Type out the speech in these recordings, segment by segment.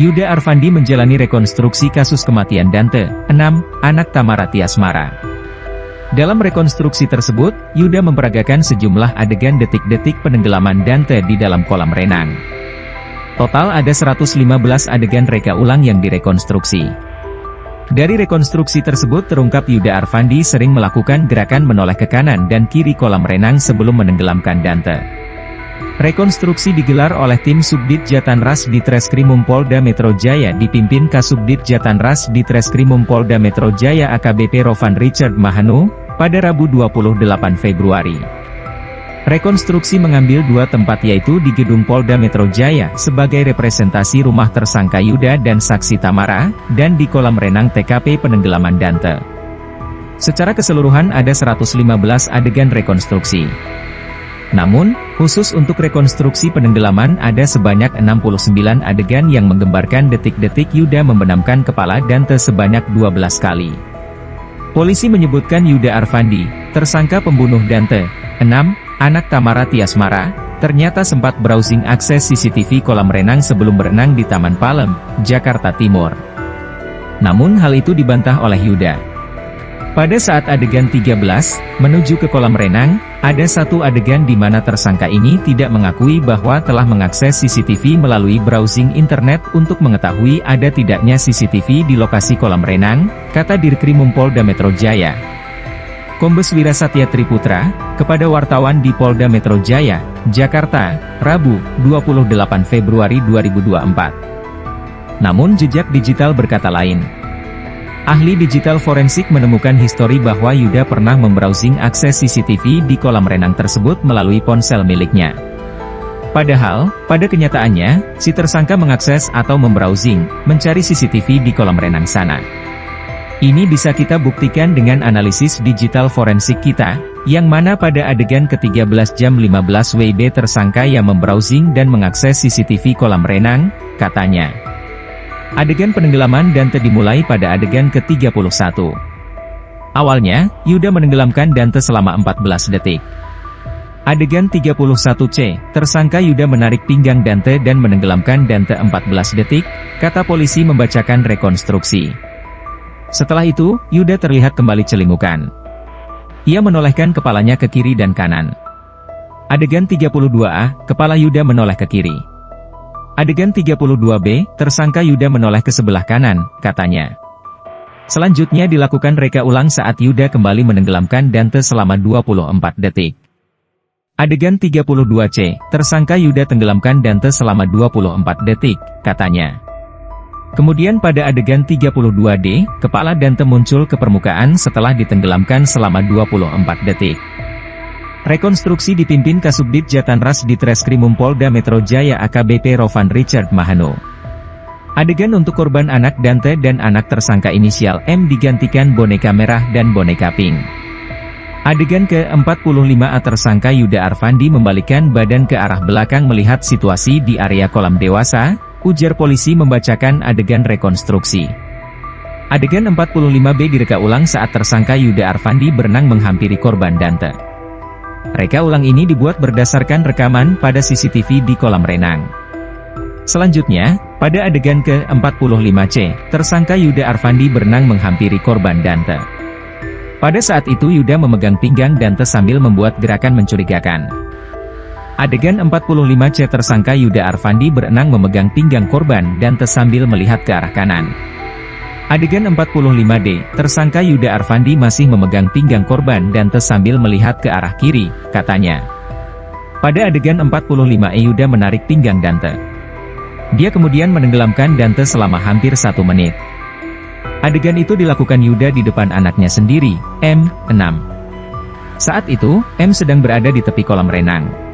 Yuda Arfandi menjalani rekonstruksi kasus kematian Dante, 6, anak Tamara Tiasmara. Dalam rekonstruksi tersebut, Yuda memperagakan sejumlah adegan detik-detik penenggelaman Dante di dalam kolam renang. Total ada 115 adegan reka ulang yang direkonstruksi. Dari rekonstruksi tersebut terungkap Yuda Arfandi sering melakukan gerakan menoleh ke kanan dan kiri kolam renang sebelum menenggelamkan Dante. Rekonstruksi digelar oleh tim Subdit Jatanras Ditreskrimum Polda Metro Jaya dipimpin Kasubdit Jatanras Ditreskrimum Polda Metro Jaya AKBP Rovan Richard Mahanu, pada Rabu 28 Februari. Rekonstruksi mengambil dua tempat yaitu di Gedung Polda Metro Jaya sebagai representasi rumah tersangka Yuda dan saksi Tamara, dan di kolam renang TKP penenggelaman Dante. Secara keseluruhan ada 115 adegan rekonstruksi. Namun, khusus untuk rekonstruksi penenggelaman ada sebanyak 69 adegan yang menggambarkan detik-detik Yuda membenamkan kepala Dante sebanyak 12 kali. Polisi menyebutkan Yuda Arfandi, tersangka pembunuh Dante, 6, anak Tamara Tiasmara, ternyata sempat browsing akses CCTV kolam renang sebelum berenang di Taman Palem, Jakarta Timur. Namun hal itu dibantah oleh Yuda. Pada saat adegan 13, menuju ke kolam renang, ada satu adegan di mana tersangka ini tidak mengakui bahwa telah mengakses CCTV melalui browsing internet untuk mengetahui ada tidaknya CCTV di lokasi kolam renang, kata Dirkrimum Polda Metro Jaya. Kombes Wira Satya Triputra, kepada wartawan di Polda Metro Jaya, Jakarta, Rabu, 28 Februari 2024. Namun jejak digital berkata lain. Ahli digital forensik menemukan histori bahwa Yuda pernah membrowsing akses CCTV di kolam renang tersebut melalui ponsel miliknya. Padahal, pada kenyataannya, si tersangka mengakses atau membrowsing, mencari CCTV di kolam renang sana. Ini bisa kita buktikan dengan analisis digital forensik kita, yang mana pada adegan ke-13 jam 15 WIB tersangka yang membrowsing dan mengakses CCTV kolam renang, katanya. Adegan penenggelaman Dante dimulai pada adegan ke-31. Awalnya, Yuda menenggelamkan Dante selama 14 detik. Adegan 31C, tersangka Yuda menarik pinggang Dante dan menenggelamkan Dante 14 detik, kata polisi membacakan rekonstruksi. Setelah itu, Yuda terlihat kembali celimukan. Ia menolehkan kepalanya ke kiri dan kanan. Adegan 32A, kepala Yuda menoleh ke kiri. Adegan 32B, tersangka Yuda menoleh ke sebelah kanan, katanya. Selanjutnya dilakukan reka ulang saat Yuda kembali menenggelamkan Dante selama 24 detik. Adegan 32C, tersangka Yuda tenggelamkan Dante selama 24 detik, katanya. Kemudian pada adegan 32D, kepala Dante muncul ke permukaan setelah ditenggelamkan selama 24 detik. Rekonstruksi dipimpin Kasubdit Jatanras Ditreskrimum Polda Metro Jaya AKBP Rovan Richard Mahanu. Adegan untuk korban anak Dante dan anak tersangka inisial M digantikan boneka merah dan boneka pink. Adegan ke-45A tersangka Yuda Arfandi membalikkan badan ke arah belakang melihat situasi di area kolam dewasa, ujar polisi membacakan adegan rekonstruksi. Adegan 45B direka ulang saat tersangka Yuda Arfandi berenang menghampiri korban Dante. Reka ulang ini dibuat berdasarkan rekaman pada CCTV di kolam renang. Selanjutnya, pada adegan ke-45C, tersangka Yuda Arfandi berenang menghampiri korban Dante. Pada saat itu Yuda memegang pinggang Dante sambil membuat gerakan mencurigakan. Adegan 45C tersangka Yuda Arfandi berenang memegang pinggang korban Dante sambil melihat ke arah kanan. Adegan 45D, tersangka Yuda Arfandi masih memegang pinggang korban Dante sambil melihat ke arah kiri, katanya. Pada adegan 45E Yuda menarik pinggang Dante. Dia kemudian menenggelamkan Dante selama hampir 1 menit. Adegan itu dilakukan Yuda di depan anaknya sendiri, M, 6. Saat itu, M sedang berada di tepi kolam renang.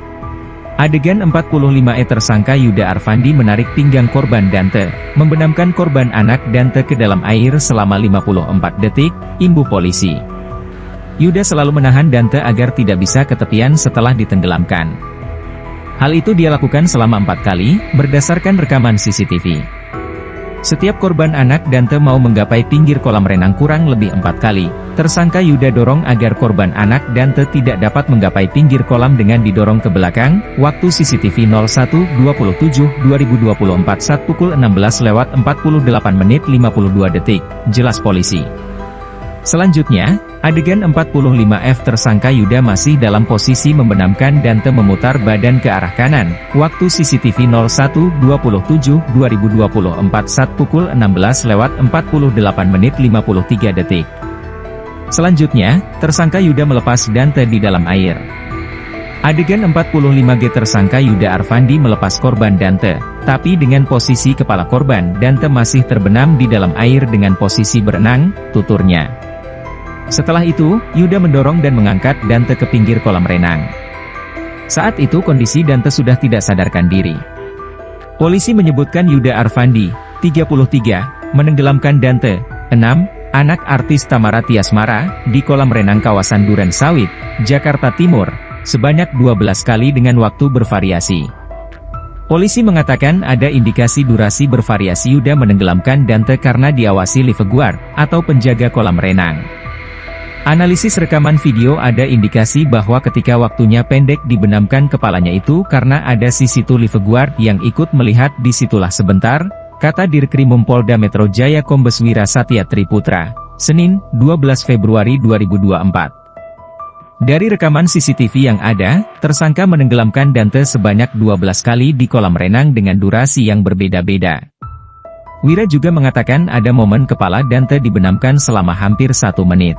Adegan 45E tersangka Yuda Arfandi menarik pinggang korban Dante, membenamkan korban anak Dante ke dalam air selama 54 detik, imbuh polisi. Yuda selalu menahan Dante agar tidak bisa ke tepian setelah ditenggelamkan. Hal itu dia lakukan selama 4 kali, berdasarkan rekaman CCTV. Setiap korban anak Dante mau menggapai pinggir kolam renang kurang lebih 4 kali. Tersangka Yuda dorong agar korban anak Dante tidak dapat menggapai pinggir kolam dengan didorong ke belakang. Waktu CCTV 01/27/2024 saat pukul 16:48:52, jelas polisi. Selanjutnya, adegan 45F tersangka Yuda masih dalam posisi membenamkan Dante memutar badan ke arah kanan. Waktu CCTV 01/27/2024 saat pukul 16:48:53. Selanjutnya, tersangka Yuda melepas Dante di dalam air. Adegan 45G tersangka Yuda Arfandi melepas korban Dante, tapi dengan posisi kepala korban Dante masih terbenam di dalam air dengan posisi berenang, tuturnya. Setelah itu, Yuda mendorong dan mengangkat Dante ke pinggir kolam renang. Saat itu kondisi Dante sudah tidak sadarkan diri. Polisi menyebutkan Yuda Arfandi, 33, menenggelamkan Dante, 6, anak artis Tamara Tiasmara, di kolam renang kawasan Duren Sawit, Jakarta Timur, sebanyak 12 kali dengan waktu bervariasi. Polisi mengatakan ada indikasi durasi bervariasi Yuda menenggelamkan Dante karena diawasi lifeguard, atau penjaga kolam renang. Analisis rekaman video ada indikasi bahwa ketika waktunya pendek dibenamkan kepalanya itu karena ada CCTV lifeguard yang ikut melihat disitulah sebentar, kata Dirkrimum Polda Metro Jaya Kombes Wira Satya Triputra, Senin, 12 Februari 2024. Dari rekaman CCTV yang ada, tersangka menenggelamkan Dante sebanyak 12 kali di kolam renang dengan durasi yang berbeda-beda. Wira juga mengatakan ada momen kepala Dante dibenamkan selama hampir 1 menit.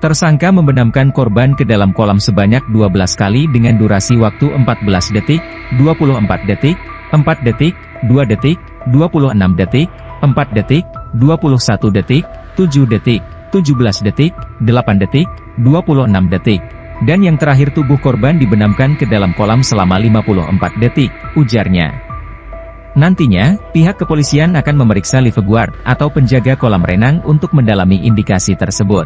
Tersangka membenamkan korban ke dalam kolam sebanyak 12 kali dengan durasi waktu 14 detik, 24 detik, 4 detik, 2 detik, 26 detik, 4 detik, 21 detik, 7 detik, 17 detik, 8 detik, 26 detik. Dan yang terakhir tubuh korban dibenamkan ke dalam kolam selama 54 detik, ujarnya. Nantinya, pihak kepolisian akan memeriksa lifeguard atau penjaga kolam renang untuk mendalami indikasi tersebut.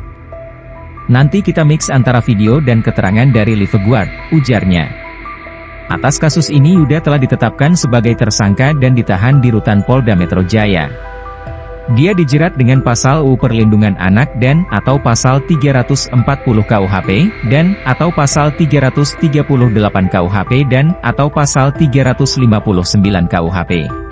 Nanti kita mix antara video dan keterangan dari lifeguard, ujarnya. Atas kasus ini Yuda telah ditetapkan sebagai tersangka dan ditahan di Rutan Polda Metro Jaya. Dia dijerat dengan pasal UU Perlindungan Anak dan atau pasal 340 KUHP dan atau pasal 338 KUHP dan atau pasal 359 KUHP.